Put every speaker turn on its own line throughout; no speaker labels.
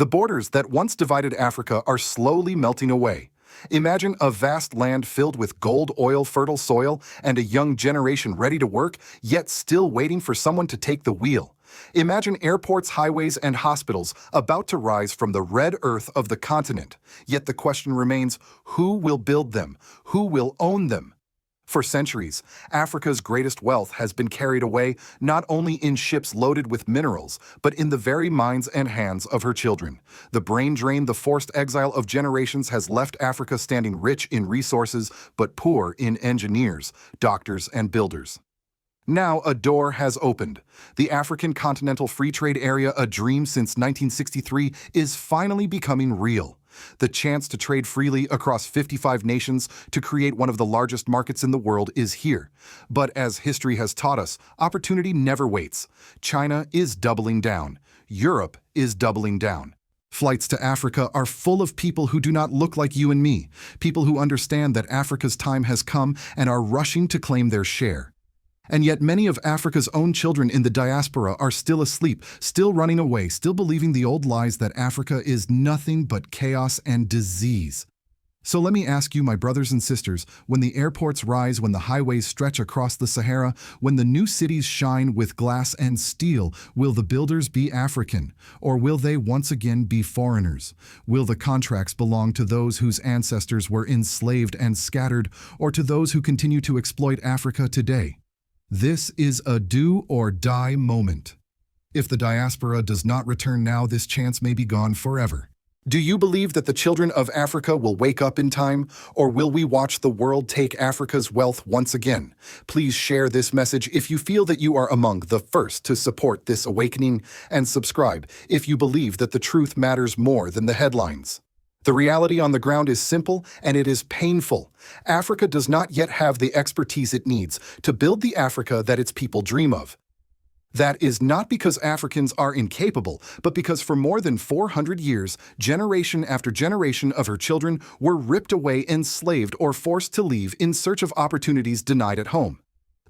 The borders that once divided Africa are slowly melting away. Imagine a vast land filled with gold, oil, fertile soil, and a young generation ready to work, yet still waiting for someone to take the wheel. Imagine airports, highways, and hospitals about to rise from the red earth of the continent. Yet the question remains, who will build them? Who will own them? For centuries, Africa's greatest wealth has been carried away not only in ships loaded with minerals, but in the very minds and hands of her children. The brain drain, the forced exile of generations has left Africa standing rich in resources, but poor in engineers, doctors, and builders. Now a door has opened. The African Continental Free Trade Area, a dream since 1963, is finally becoming real. The chance to trade freely across 55 nations to create one of the largest markets in the world is here. But as history has taught us, opportunity never waits. China is doubling down. Europe is doubling down. Flights to Africa are full of people who do not look like you and me, people who understand that Africa's time has come and are rushing to claim their share. And yet many of Africa's own children in the diaspora are still asleep, still running away, still believing the old lies that Africa is nothing but chaos and disease. So let me ask you, my brothers and sisters, when the airports rise, when the highways stretch across the Sahara, when the new cities shine with glass and steel, will the builders be African? Or will they once again be foreigners? Will the contracts belong to those whose ancestors were enslaved and scattered, or to those who continue to exploit Africa today? This is a do or die moment. If the diaspora does not return now, this chance may be gone forever. Do you believe that the children of Africa will wake up in time, or will we watch the world take Africa's wealth once again? Please share this message if you feel that you are among the first to support this awakening, and subscribe if you believe that the truth matters more than the headlines. The reality on the ground is simple, and it is painful. Africa does not yet have the expertise it needs to build the Africa that its people dream of. That is not because Africans are incapable, but because for more than 400 years, generation after generation of her children were ripped away, enslaved, or forced to leave in search of opportunities denied at home.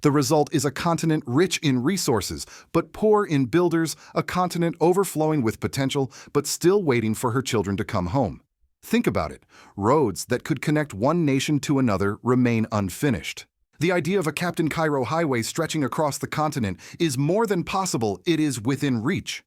The result is a continent rich in resources, but poor in builders, a continent overflowing with potential, but still waiting for her children to come home. Think about it. Roads that could connect one nation to another remain unfinished. The idea of a Captain Cairo highway stretching across the continent is more than possible, it is within reach.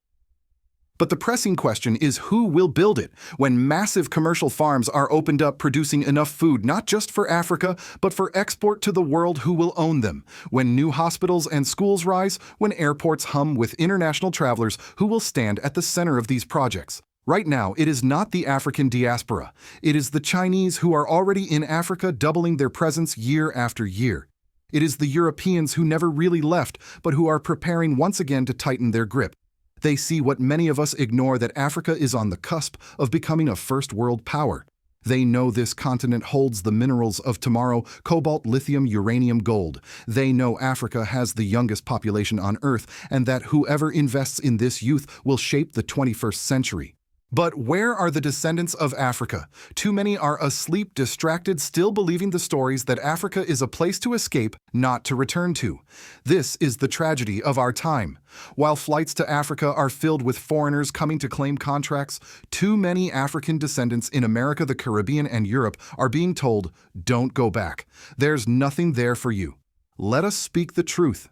But the pressing question is who will build it when massive commercial farms are opened up producing enough food not just for Africa, but for export to the world? Who will own them? When new hospitals and schools rise, when airports hum with international travelers, who will stand at the center of these projects? Right now, it is not the African diaspora. It is the Chinese who are already in Africa, doubling their presence year after year. It is the Europeans who never really left, but who are preparing once again to tighten their grip. They see what many of us ignore, that Africa is on the cusp of becoming a first world power. They know this continent holds the minerals of tomorrow: cobalt, lithium, uranium, gold. They know Africa has the youngest population on Earth, and that whoever invests in this youth will shape the 21st century. But where are the descendants of Africa? Too many are asleep, distracted, still believing the stories that Africa is a place to escape, not to return to. This is the tragedy of our time. While flights to Africa are filled with foreigners coming to claim contracts, too many African descendants in America, the Caribbean, and Europe are being told, "Don't go back. There's nothing there for you." Let us speak the truth.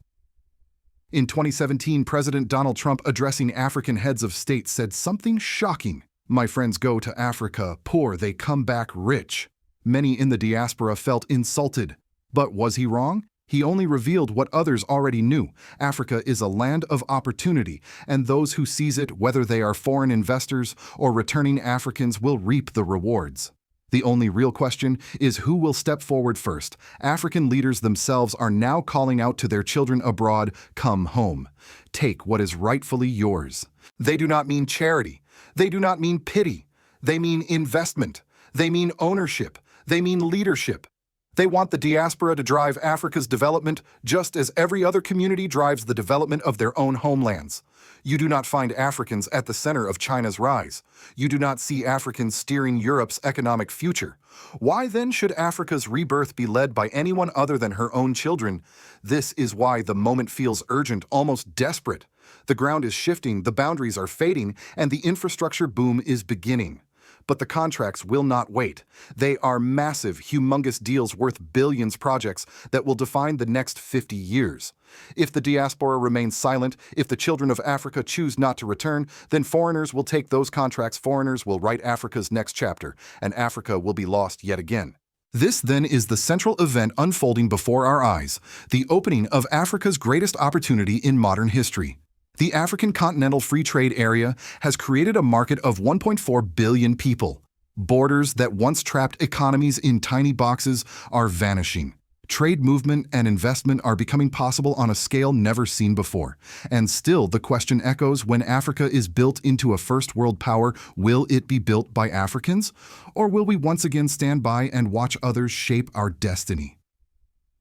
In 2017, President Donald Trump, addressing African heads of state, said something shocking. "My friends go to Africa poor, they come back rich." Many in the diaspora felt insulted. But was he wrong? He only revealed what others already knew. Africa is a land of opportunity, and those who seize it, whether they are foreign investors or returning Africans, will reap the rewards. The only real question is who will step forward first. African leaders themselves are now calling out to their children abroad, "Come home. Take what is rightfully yours." They do not mean charity. They do not mean pity. They mean investment. They mean ownership. They mean leadership. They want the diaspora to drive Africa's development just as every other community drives the development of their own homelands. You do not find Africans at the center of China's rise. You do not see Africans steering Europe's economic future. Why then should Africa's rebirth be led by anyone other than her own children? This is why the moment feels urgent, almost desperate. The ground is shifting, the boundaries are fading, and the infrastructure boom is beginning. But the contracts will not wait. They are massive, humongous deals worth billions projects that will define the next 50 years. If the diaspora remains silent, if the children of Africa choose not to return, then foreigners will take those contracts, foreigners will write Africa's next chapter, and Africa will be lost yet again. This then is the central event unfolding before our eyes, the opening of Africa's greatest opportunity in modern history. The African Continental Free Trade Area has created a market of 1.4 billion people. Borders that once trapped economies in tiny boxes are vanishing. Trade movement and investment are becoming possible on a scale never seen before. And still, the question echoes, when Africa is built into a first world power, will it be built by Africans? Or will we once again stand by and watch others shape our destiny?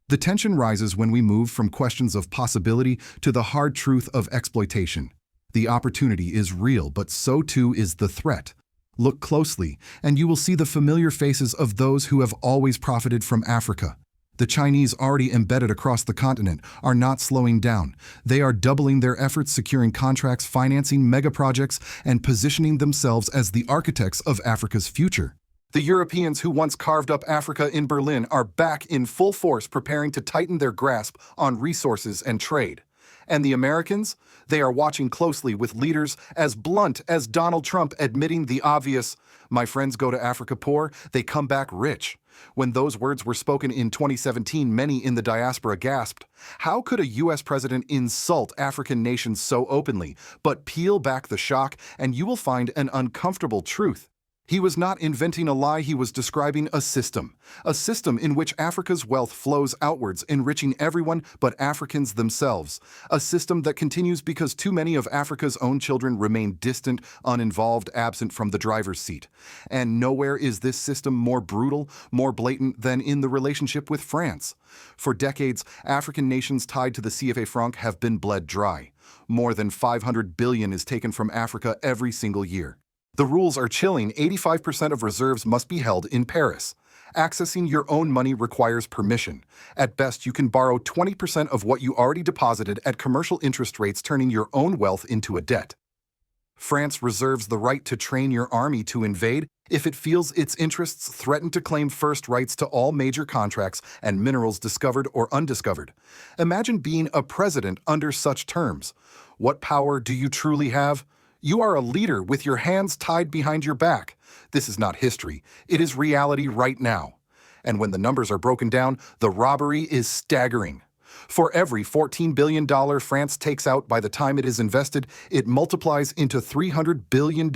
The tension rises when we move from questions of possibility to the hard truth of exploitation. The opportunity is real, but so too is the threat. Look closely, and you will see the familiar faces of those who have always profited from Africa. The Chinese, already embedded across the continent, are not slowing down. They are doubling their efforts, securing contracts, financing megaprojects, and positioning themselves as the architects of Africa's future. The Europeans who once carved up Africa in Berlin are back in full force, preparing to tighten their grasp on resources and trade. And the Americans? They are watching closely, with leaders as blunt as Donald Trump admitting the obvious, "My friends go to Africa poor, they come back rich." When those words were spoken in 2017, many in the diaspora gasped. How could a U.S. president insult African nations so openly? But peel back the shock, and you will find an uncomfortable truth. He was not inventing a lie, he was describing a system in which Africa's wealth flows outwards, enriching everyone but Africans themselves. A system that continues because too many of Africa's own children remain distant, uninvolved, absent from the driver's seat. And nowhere is this system more brutal, more blatant than in the relationship with France. For decades, African nations tied to the CFA franc have been bled dry. More than 500 billion is taken from Africa every single year. The rules are chilling. 85% of reserves must be held in Paris. Accessing your own money requires permission. At best, you can borrow 20% of what you already deposited at commercial interest rates, turning your own wealth into a debt. France reserves the right to train your army to invade if it feels its interests threaten, to claim first rights to all major contracts and minerals, discovered or undiscovered. Imagine being a president under such terms. What power do you truly have? You are a leader with your hands tied behind your back. This is not history. It is reality right now. And when the numbers are broken down, the robbery is staggering. For every $14 billion France takes out by the time it is invested, it multiplies into $300 billion.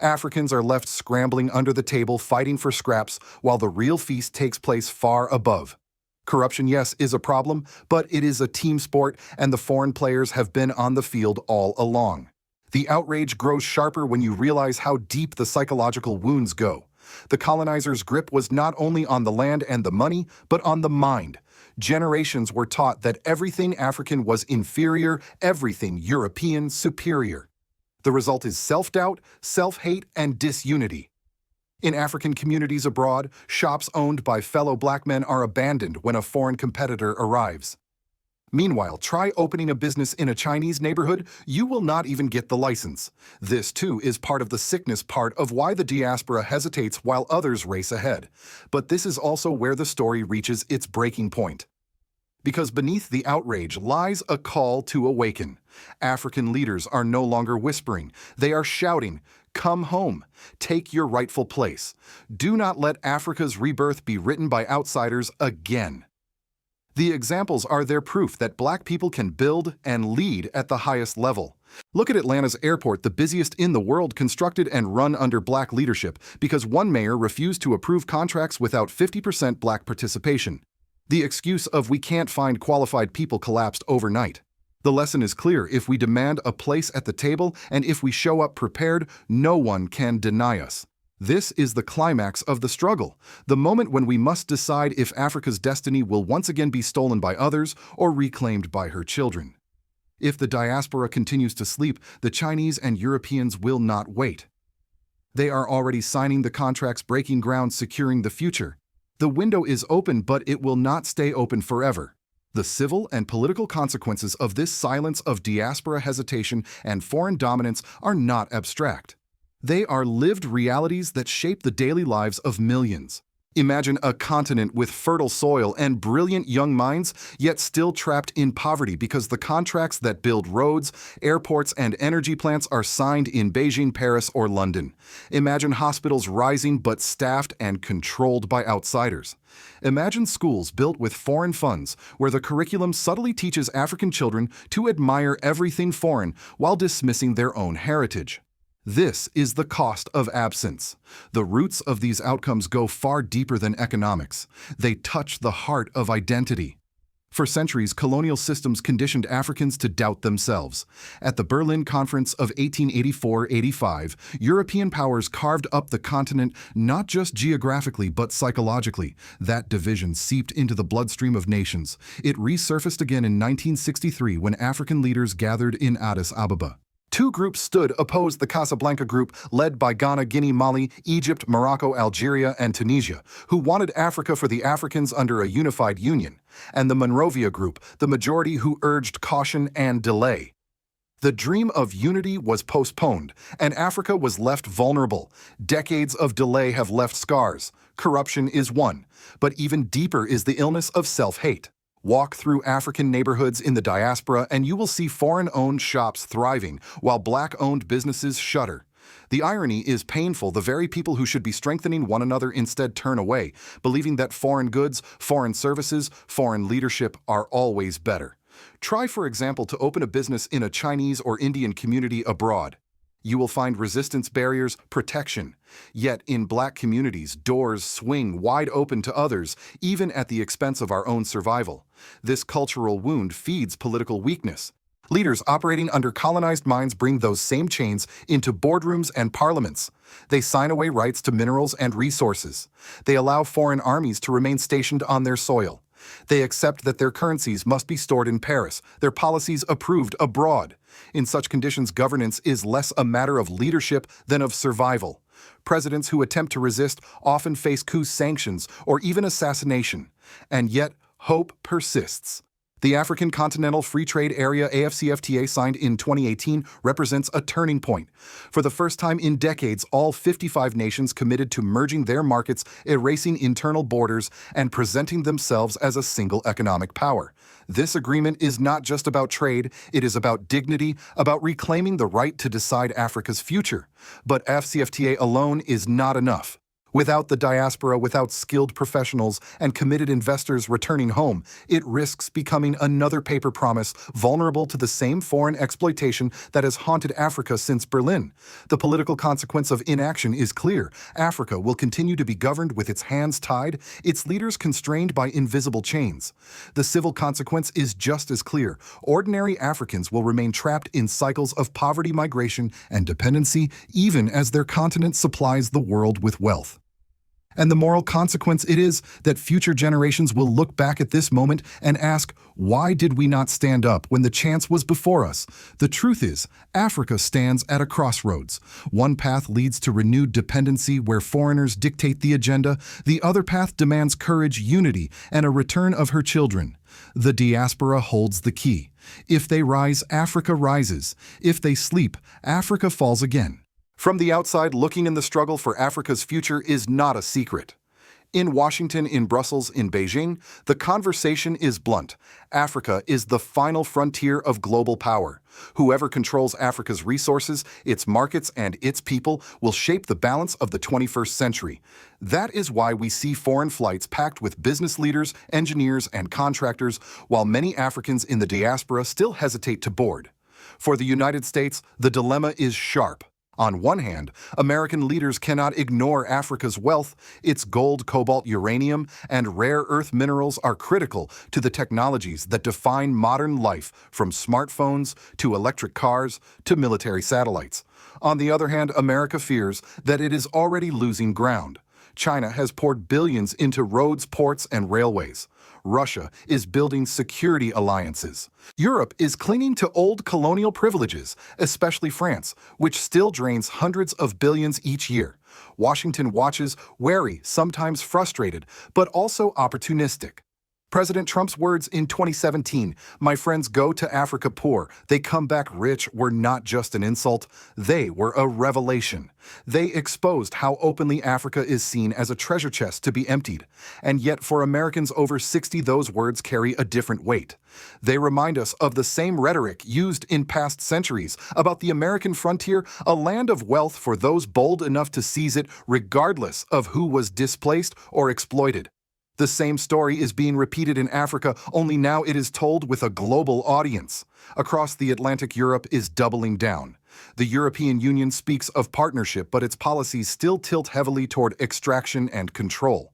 Africans are left scrambling under the table, fighting for scraps, while the real feast takes place far above. Corruption, yes, is a problem, but it is a team sport, and the foreign players have been on the field all along. The outrage grows sharper when you realize how deep the psychological wounds go. The colonizers' grip was not only on the land and the money, but on the mind. Generations were taught that everything African was inferior, everything European superior. The result is self-doubt, self-hate, and disunity. In African communities abroad, shops owned by fellow black men are abandoned when a foreign competitor arrives. Meanwhile, try opening a business in a Chinese neighborhood, you will not even get the license. This, too, is part of the sickness part of why the diaspora hesitates while others race ahead. But this is also where the story reaches its breaking point. Because beneath the outrage lies a call to awaken. African leaders are no longer whispering. They are shouting, "Come home. Take your rightful place. Do not let Africa's rebirth be written by outsiders again." The examples are their proof that black people can build and lead at the highest level. Look at Atlanta's airport, the busiest in the world, constructed and run under black leadership because one mayor refused to approve contracts without 50% black participation. The excuse of "we can't find qualified people" collapsed overnight. The lesson is clear: if we demand a place at the table and if we show up prepared, no one can deny us. This is the climax of the struggle, the moment when we must decide if Africa's destiny will once again be stolen by others or reclaimed by her children. If the diaspora continues to sleep, the Chinese and Europeans will not wait. They are already signing the contracts, breaking ground, securing the future. The window is open, but it will not stay open forever. The civil and political consequences of this silence of diaspora hesitation and foreign dominance are not abstract. They are lived realities that shape the daily lives of millions. Imagine a continent with fertile soil and brilliant young minds, yet still trapped in poverty because the contracts that build roads, airports, and energy plants are signed in Beijing, Paris, or London. Imagine hospitals rising but staffed and controlled by outsiders. Imagine schools built with foreign funds, where the curriculum subtly teaches African children to admire everything foreign while dismissing their own heritage. This is the cost of absence. The roots of these outcomes go far deeper than economics. They touch the heart of identity. For centuries, colonial systems conditioned Africans to doubt themselves. At the Berlin Conference of 1884-85, European powers carved up the continent not just geographically but psychologically. That division seeped into the bloodstream of nations. It resurfaced again in 1963 when African leaders gathered in Addis Ababa. Two groups stood opposed: the Casablanca group, led by Ghana, Guinea, Mali, Egypt, Morocco, Algeria, and Tunisia, who wanted Africa for the Africans under a unified union, and the Monrovia group, the majority who urged caution and delay. The dream of unity was postponed, and Africa was left vulnerable. Decades of delay have left scars. Corruption is one, but even deeper is the illness of self-hate. Walk through African neighborhoods in the diaspora and you will see foreign-owned shops thriving while black-owned businesses shudder. The irony is painful. The very people who should be strengthening one another instead turn away, believing that foreign goods, foreign services, foreign leadership are always better. Try, for example, to open a business in a Chinese or Indian community abroad. You will find resistance barriers, protection. Yet in black communities, doors swing wide open to others, even at the expense of our own survival. This cultural wound feeds political weakness. Leaders operating under colonized minds bring those same chains into boardrooms and parliaments. They sign away rights to minerals and resources. They allow foreign armies to remain stationed on their soil. They accept that their currencies must be stored in Paris, their policies approved abroad. In such conditions, governance is less a matter of leadership than of survival. Presidents who attempt to resist often face coups, sanctions, or even assassination. And yet, hope persists. The African Continental Free Trade Area AfCFTA signed in 2018 represents a turning point. For the first time in decades, all 55 nations committed to merging their markets, erasing internal borders, and presenting themselves as a single economic power. This agreement is not just about trade, it is about dignity, about reclaiming the right to decide Africa's future. But AfCFTA alone is not enough. Without the diaspora, without skilled professionals and committed investors returning home, it risks becoming another paper promise, vulnerable to the same foreign exploitation that has haunted Africa since Berlin. The political consequence of inaction is clear. Africa will continue to be governed with its hands tied, its leaders constrained by invisible chains. The civil consequence is just as clear. Ordinary Africans will remain trapped in cycles of poverty, migration, and dependency, even as their continent supplies the world with wealth. And the moral consequence it is that future generations will look back at this moment and ask, why did we not stand up when the chance was before us? The truth is, Africa stands at a crossroads. One path leads to renewed dependency where foreigners dictate the agenda. The other path demands courage, unity, and a return of her children. The diaspora holds the key. If they rise, Africa rises. If they sleep, Africa falls again. From the outside, looking in, the struggle for Africa's future is not a secret. In Washington, in Brussels, in Beijing, the conversation is blunt. Africa is the final frontier of global power. Whoever controls Africa's resources, its markets, and its people will shape the balance of the 21st century. That is why we see foreign flights packed with business leaders, engineers, and contractors, while many Africans in the diaspora still hesitate to board. For the United States, the dilemma is sharp. On one hand, American leaders cannot ignore Africa's wealth. Its gold, cobalt, uranium, and rare earth minerals are critical to the technologies that define modern life, from smartphones to electric cars to military satellites. On the other hand, America fears that it is already losing ground. China has poured billions into roads, ports, and railways. Russia is building security alliances. Europe is clinging to old colonial privileges, especially France, which still drains hundreds of billions each year. Washington watches, wary, sometimes frustrated, but also opportunistic. President Trump's words in 2017, "My friends go to Africa poor, they come back rich," were not just an insult, they were a revelation. They exposed how openly Africa is seen as a treasure chest to be emptied. And yet for Americans over 60, those words carry a different weight. They remind us of the same rhetoric used in past centuries about the American frontier, a land of wealth for those bold enough to seize it regardless of who was displaced or exploited. The same story is being repeated in Africa, only now it is told with a global audience. Across the Atlantic, Europe is doubling down. The European Union speaks of partnership, but its policies still tilt heavily toward extraction and control.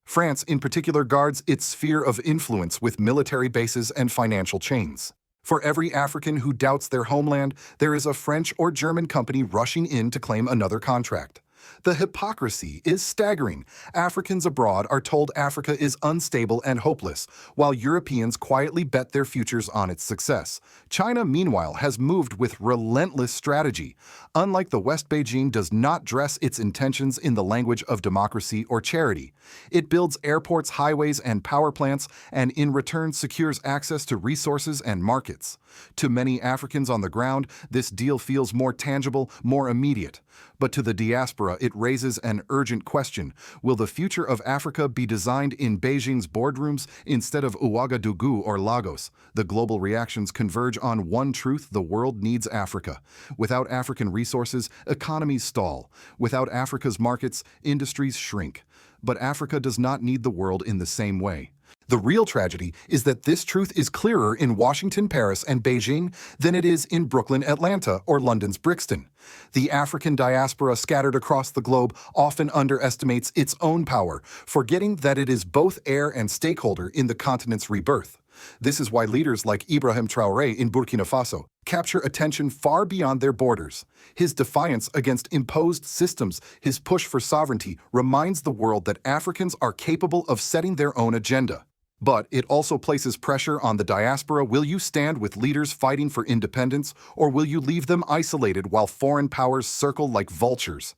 France, in particular, guards its sphere of influence with military bases and financial chains. For every African who doubts their homeland, there is a French or German company rushing in to claim another contract. The hypocrisy is staggering. Africans abroad are told Africa is unstable and hopeless, while Europeans quietly bet their futures on its success. China, meanwhile, has moved with relentless strategy. Unlike the West, Beijing does not dress its intentions in the language of democracy or charity. It builds airports, highways, and power plants, and in return secures access to resources and markets. To many Africans on the ground, this deal feels more tangible, more immediate. But to the diaspora, it raises an urgent question. Will the future of Africa be designed in Beijing's boardrooms instead of Ouagadougou or Lagos? The global reactions converge on one truth: the world needs Africa. Without African resources, economies stall. Without Africa's markets, industries shrink. But Africa does not need the world in the same way. The real tragedy is that this truth is clearer in Washington, Paris, and Beijing than it is in Brooklyn, Atlanta, or London's Brixton. The African diaspora scattered across the globe often underestimates its own power, forgetting that it is both heir and stakeholder in the continent's rebirth. This is why leaders like Ibrahim Traoré in Burkina Faso capture attention far beyond their borders. His defiance against imposed systems, his push for sovereignty, reminds the world that Africans are capable of setting their own agenda. But it also places pressure on the diaspora. Will you stand with leaders fighting for independence, or will you leave them isolated while foreign powers circle like vultures?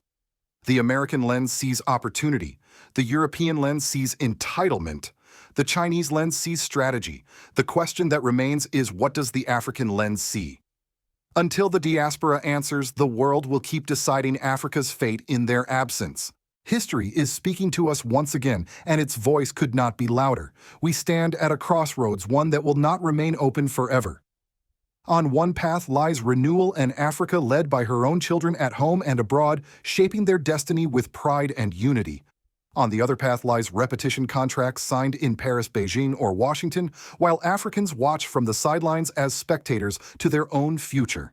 The American lens sees opportunity. The European lens sees entitlement. The Chinese lens sees strategy. The question that remains is, what does the African lens see? Until the diaspora answers, the world will keep deciding Africa's fate in their absence. History is speaking to us once again, and its voice could not be louder. We stand at a crossroads, one that will not remain open forever. On one path lies renewal, and Africa led by her own children at home and abroad, shaping their destiny with pride and unity. On the other path lies repetition, contracts signed in Paris, Beijing, or Washington, while Africans watch from the sidelines as spectators to their own future.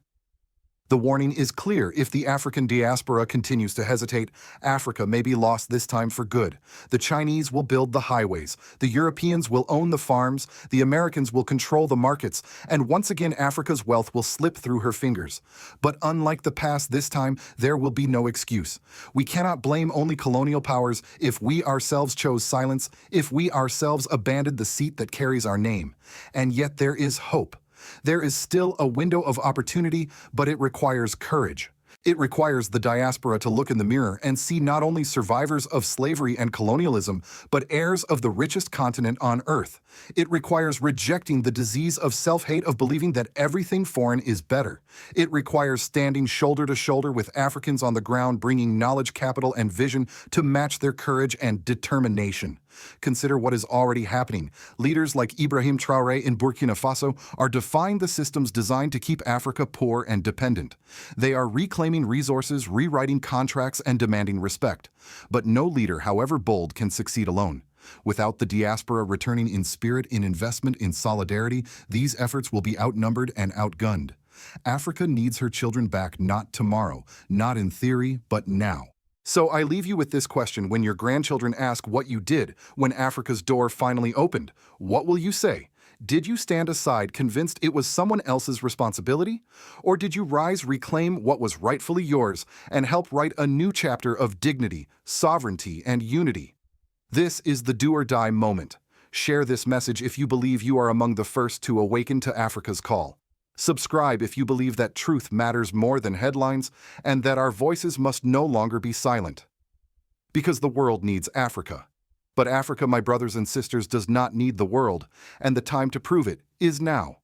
The warning is clear: if the African diaspora continues to hesitate, Africa may be lost this time for good. The Chinese will build the highways, the Europeans will own the farms, the Americans will control the markets, and once again Africa's wealth will slip through her fingers. But unlike the past, this time there will be no excuse. We cannot blame only colonial powers if we ourselves chose silence, if we ourselves abandoned the seat that carries our name. And yet there is hope. There is still a window of opportunity, but it requires courage. It requires the diaspora to look in the mirror and see not only survivors of slavery and colonialism, but heirs of the richest continent on earth. It requires rejecting the disease of self-hate, of believing that everything foreign is better. It requires standing shoulder to shoulder with Africans on the ground, bringing knowledge, capital, and vision to match their courage and determination. Consider what is already happening. Leaders like Ibrahim Traoré in Burkina Faso are defying the systems designed to keep Africa poor and dependent. They are reclaiming resources, rewriting contracts, and demanding respect. But no leader, however bold, can succeed alone. Without the diaspora returning in spirit, in investment, in solidarity, these efforts will be outnumbered and outgunned. Africa needs her children back, not tomorrow, not in theory, but now. So I leave you with this question: when your grandchildren ask what you did when Africa's door finally opened, what will you say? Did you stand aside, convinced it was someone else's responsibility? Or did you rise, reclaim what was rightfully yours, and help write a new chapter of dignity, sovereignty, and unity? This is the do-or-die moment. Share this message if you believe you are among the first to awaken to Africa's call. Subscribe if you believe that truth matters more than headlines, and that our voices must no longer be silent. Because the world needs Africa. But Africa, my brothers and sisters, does not need the world, and the time to prove it is now.